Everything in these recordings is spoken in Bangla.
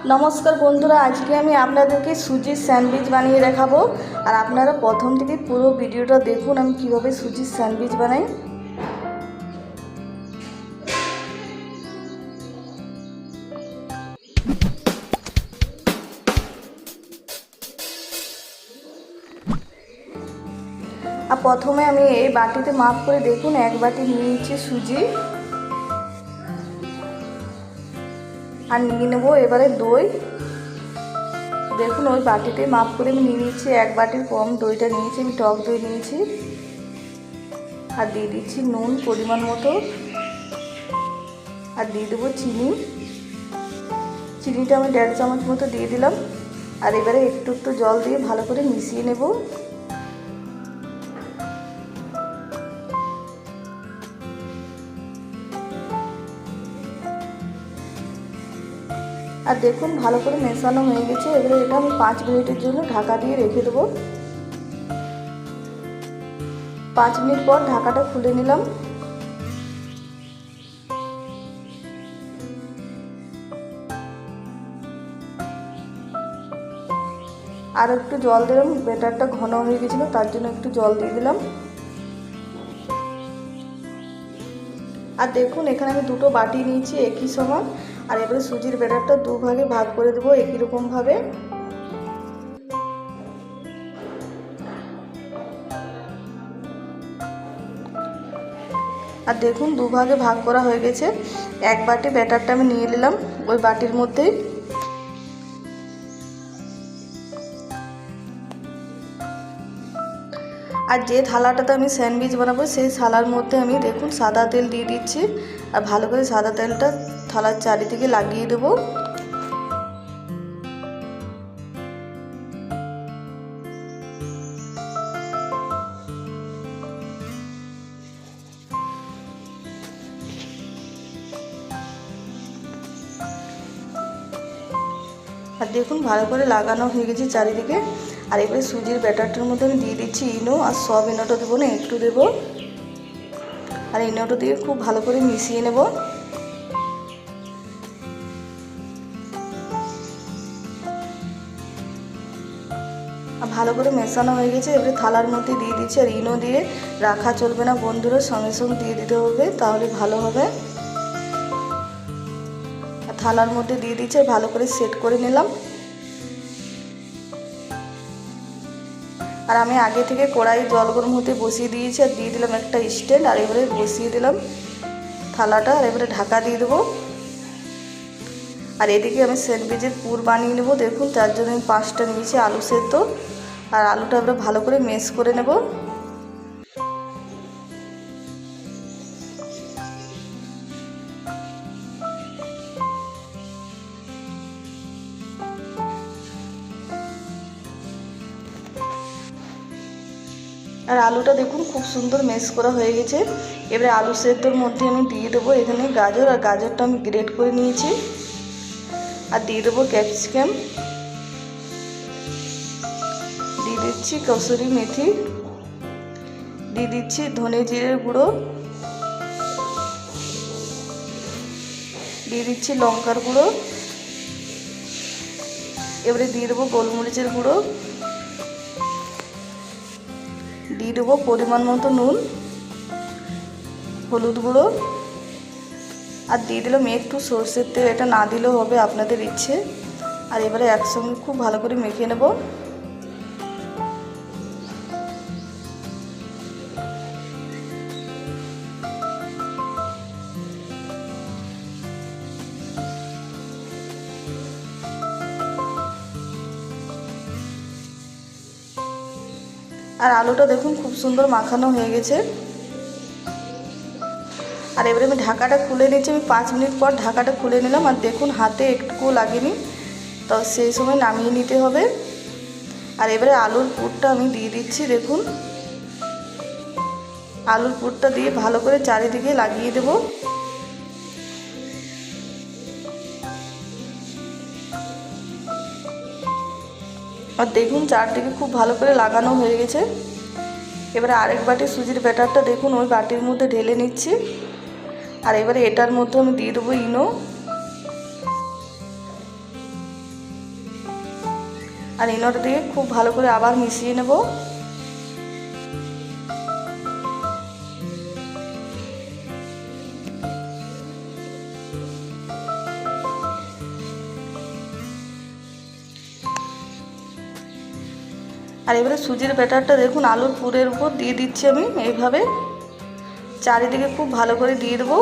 नमस्कार बंधुरा आज के আমি আপনাদেরকে সুজির স্যান্ডউইচ বানিয়ে দেখাবো আর আপনারা প্রথম থেকে পুরো ভিডিওটা দেখুন আমি কিভাবে সুজির স্যান্ডউইচ বানাই। আর প্রথমে আমি এই বাটিতে মাপ করে দেখুন এক বাটি নিয়েছি সুজি আর নিয়ে নেবো এবারে দই। দেখুন ওই বাটিতে মাপ করে আমি নিয়ে নিচ্ছি এক বাটির কম দইটা নিয়েছি, আমি টক দই নিয়েছি। আর দিয়ে দিচ্ছি নুন পরিমাণ মতো আর দিয়ে দেবো চিনিটা আমি 1.5 চামচ মতো দিয়ে দিলাম। আর এবারে একটু একটু জল দিয়ে ভালো করে মিশিয়ে নেব। আর দেখুন ভালো করে মেশানো হয়ে গেছে। এবারে এটা আমি 5 মিনিটের জন্য ঢাকা দিয়ে রেখে দেবো। 5 মিনিট পর ঢাকাটা খুলে নিলাম। আর একটু জল দিলাম, ব্যাটারটা ঘন হয়ে গেছিল তার জন্য একটু জল দিয়ে দিলাম। আর দেখুন এখানে আমি দুটো বাটি নিয়েছি একই সমান। আর এবারে সুজির ব্যাটারটা দুভাগে ভাগ করে দেবো একই রকম ভাবে। আর দেখুন দুভাগে ভাগ করা হয়ে গেছে। এক বাটি ব্যাটারটা আমি নিয়ে নিলাম ওই বাটির মধ্যে। আর যে থালাটাতে আমি স্যান্ডউইচ বানাবো সেই থালার মধ্যে আমি দেখুন সাদা তেল দিয়ে দিচ্ছি। আর ভালো করে সাদা তেলটা থালার চারিদিকে লাগিয়ে দেবো। আর দেখুন ভালো করে লাগানো হয়ে গেছে চারিদিকে। আর এবারে সুজির ব্যাটারটার মধ্যে আমি দিয়ে দিচ্ছি ইনো। আর সব ইনোটা দেবো না, একটু দেবো। আর ইনোটা দিয়ে খুব ভালো করে মিশিয়ে নেব। আর ভালো করে মেশানো হয়ে গেছে। এবারে থালার মধ্যে দিয়ে দিচ্ছি। আর ইনো দিয়ে রাখা চলবে না বন্ধুরা, সঙ্গে সঙ্গে দিয়ে দিতে হবে, তাহলে ভালো হবে। আর থালার মধ্যে দিয়ে দিচ্ছি, ভালো করে সেট করে নিলাম। আর আমি আগে থেকে কড়াই জল গরম হতে বসিয়ে দিয়েছি আর দিয়ে দিলাম একটা স্ট্যান্ড। আর এবারে বসিয়ে দিলাম থালাটা। আর এবারে ঢাকা দিয়ে দেবো। আর এদিকে আমি স্যান্ডউইচের পুর বানিয়ে নেব। দেখুন তার জন্য আমি 5টা নিয়েছি আলু সেদ্ধ। আর আলুটা এবারে ভালো করে ম্যাশ করে নেব। আর আলুটা দেখুন খুব সুন্দর ম্যাশ করা হয়ে গেছে। এবারে আলু সেদ্ধর মধ্যে আমি দিয়ে দেবো এখানে গাজর। আর গাজরটা আমি গ্রেট করে নিয়েছি। আর দিয়ে দেবো ক্যাপসিকাম, দিয়ে দিচ্ছি কসুরি মেথি, দিয়ে দিচ্ছি ধনে জিরের গুঁড়ো, দিয়ে দিচ্ছি লঙ্কার গুঁড়ো। এবারে দিয়ে দেবো গোলমরিচের গুঁড়ো, দিয়ে দেবো পরিমাণ মতো নুন, হলুদ গুঁড়ো। আর দিয়ে দিলাম একটু সরষের তেল, এটা না দিলেও হবে আপনাদের ইচ্ছে। আর এবারে একসঙ্গে খুব ভালো করে মেখে নেব। আর আলুটা দেখুন খুব সুন্দর মাখানো হয়ে গেছে। আর এবারে আমি ঢাকাটা খুলে নিচ্ছি। আমি 5 মিনিট পর ঢাকাটা খুলে নিলাম। আর দেখুন হাতে একটুকু লাগেনি, তো সেই সময় নামিয়ে নিতে হবে। আর এবারে আলুর পুরটা আমি দিয়ে দিচ্ছি। দেখুন আলুর পুরটা দিয়ে ভালো করে চারিদিকে লাগিয়ে দেব। আর দেখুন চারদিকে খুব ভালো করে লাগানো হয়ে গেছে। এবারে আরেক বাটি সুজির ব্যাটারটা দেখুন ওই বাটির মধ্যে ঢেলে নিচ্ছি। আর এবারে এটার মধ্যে আমি দিয়ে দেবো ইনো। আর ইনোটা দিয়ে খুব ভালো করে আবার মিশিয়ে নেব। আর এবারে সুজির ব্যাটারটা দেখুন আলুর পুরের উপর দিয়ে দিচ্ছি আমি এইভাবে চারিদিকে খুব ভালো করে দিয়ে দেবো।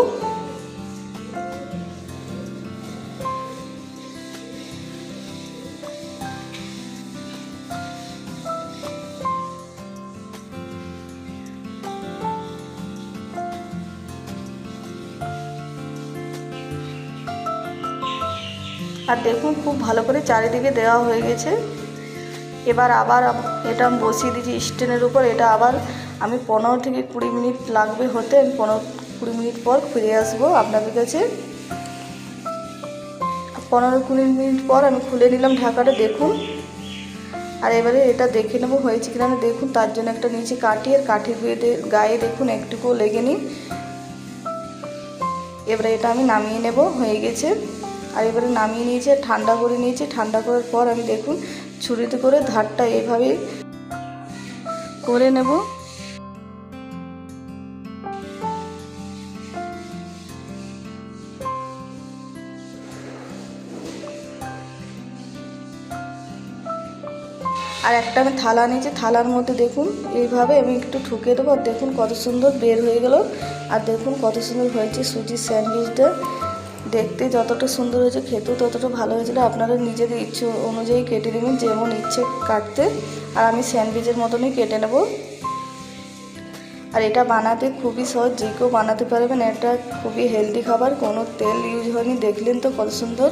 আর দেখুন খুব ভালো করে চারিদিকে দেওয়া হয়ে গেছে। এবার আবার এটা আমি বসিয়ে দিয়েছি স্ট্যান্ডের উপর। এটা আবার আমি 15 থেকে 20 মিনিট লাগবে হতে। আমি 15-20 মিনিট পর ফিরে আসবো আপনাদের কাছে। 15-20 মিনিট পর আমি খুলে নিলাম ঢাকাটা, দেখুন। আর এবারে এটা দেখে নেবো হয়েছে কিনা না। দেখুন তার জন্য একটা নিচে কাঠি, আর কাঠির গায়ে দেখুন একটুকুও লেগেনি। এবারে এটা আমি নামিয়ে নেব, হয়ে গেছে। আর এবারে নামিয়ে নিয়েছি, ঠান্ডা করে নিয়েছি। ঠান্ডা করার পর আমি দেখুন ছুরিতে করে ধারটা এভাবে করে নেব। আর একটা আমি থালা নিয়েছি, থালার মধ্যে দেখুন এইভাবে আমি একটু ঠুকে দেবো। আর দেখুন কত সুন্দর বের হয়ে গেল। আর দেখুন কত সুন্দর হয়েছে সুজির স্যান্ডউইচটা। দেখতে যতটা সুন্দর হয়েছে খেতেও ততটা ভালো হয়েছিল। আপনারা নিজেদের ইচ্ছে অনুযায়ী কেটে নেবেন, যেমন ইচ্ছে কাটতে। আর আমি স্যান্ডউইচের মতনই কেটে নেব। আর এটা বানাতে খুবই সহজ, যে কেউ বানাতে পারবেন। এটা খুবই হেলদি খাবার, কোনো তেল ইউজ হয়নি। দেখলেন তো কত সুন্দর।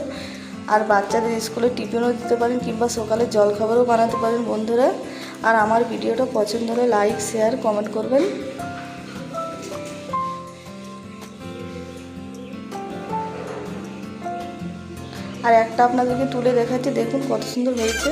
আর বাচ্চাদের স্কুলে টিফিনও দিতে পারেন, কিংবা সকালে জলখাবারও বানাতে পারেন বন্ধুরা। আর আমার ভিডিওটা পছন্দ হলে লাইক, শেয়ার, কমেন্ট করবেন। আর একটা আপনাদেরকে তুলে দেখাচ্ছি, দেখুন কত সুন্দর হয়েছে।